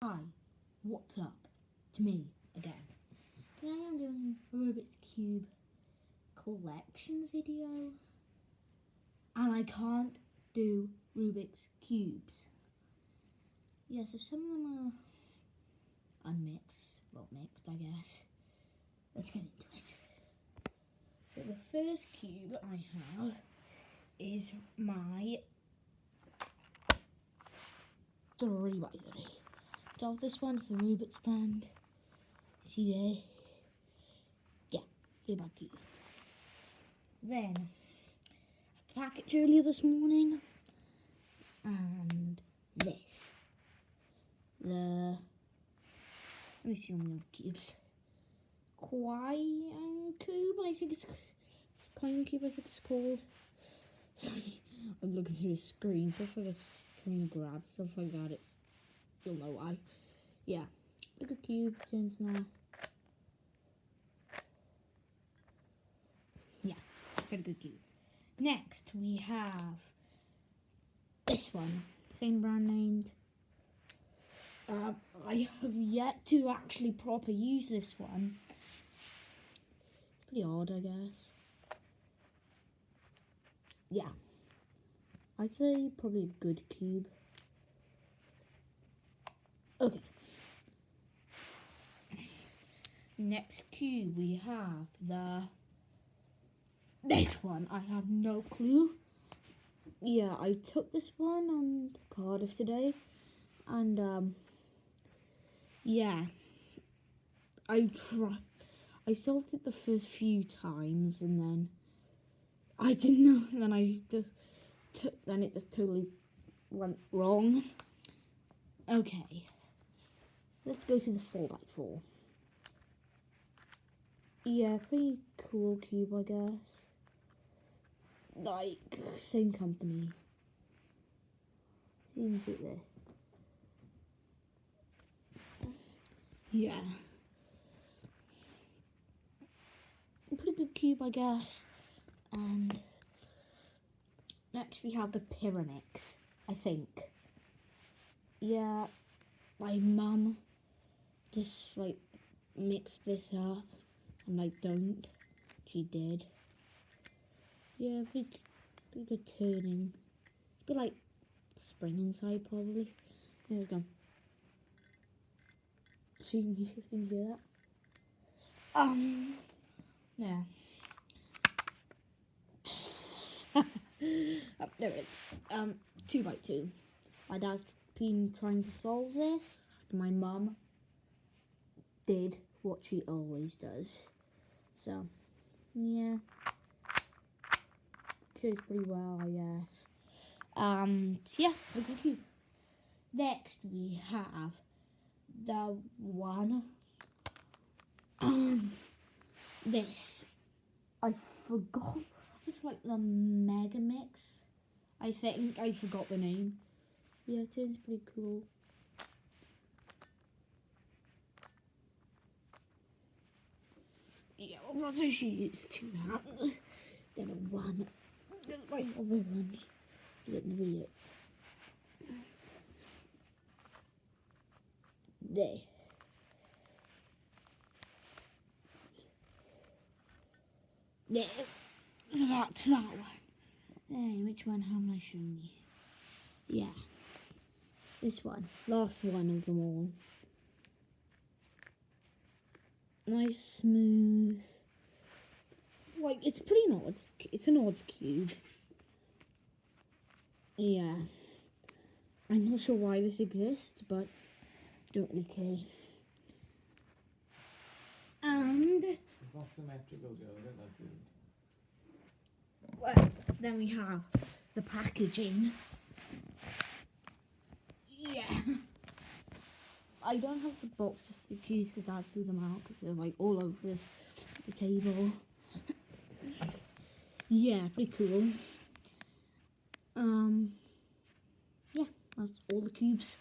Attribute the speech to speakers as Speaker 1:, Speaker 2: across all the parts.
Speaker 1: Hi, what's up? It's me again. Today I'm doing a Rubik's Cube collection video, and I can't do Rubik's Cubes. Yeah, so some of them are unmixed, well mixed I guess. Let's get into it. So the first cube I have is my 3x3. So this one's the Rubik's brand. See there? Yeah, 3x3. Then a package earlier this morning, and this. Let me see on the other cubes. Coin Cube, I think it's Coin Cube. I think it's called. Sorry, I'm looking through the screen, so if the screen grabs stuff like that, you'll know why. Yeah, look at cube turns now. Yeah, got a good cube. Next we have this one, same brand named. I have yet to actually proper use this one. It's pretty odd, I guess. Yeah, I'd say probably a good cube. Okay. Next cube we have this one. I have no clue. Yeah, I took this one on Cardiff today, and yeah, I solved it the first few times, and then I didn't know. And then then it just totally went wrong. Okay, let's go to the 4x4. Yeah, pretty cool cube, I guess. Like, same company. Seems it there. Yeah. Pretty good cube, I guess. And next we have the Pyramix, I think. Yeah, my mum just like mixed this up, and I don't. She did. Yeah, pretty good turning. It's a bit like spring inside, probably. There we go. So you can hear that. Yeah. Oh, there it is. 2x2. My dad's been trying to solve this after my mum did what she always does. So, yeah. Goes pretty well, I guess. Yeah, a good cube. Next we have the one. This. I forgot. It's like the Mega Mix. I think I forgot the name. Yeah, it turns pretty cool. Yeah, I'll not actually use 2 hands. Then one. Then my other one. Let me read it. There. Yeah. So that's that one. Hey, which one have I shown you? Yeah. This one. Last one of them all. Nice, smooth. Like, it's pretty odd. It's an odd cube. Yeah. I'm not sure why this exists, but I don't really care. And
Speaker 2: it's not symmetrical, Joe. I don't like it.
Speaker 1: Well, then we have the packaging. Yeah. I don't have the box of the cubes because Dad threw them out because they're like all over the table. Yeah, pretty cool. Yeah, that's all the cubes.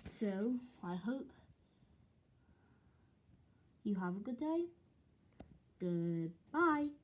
Speaker 1: So, I hope you have a good day. Goodbye.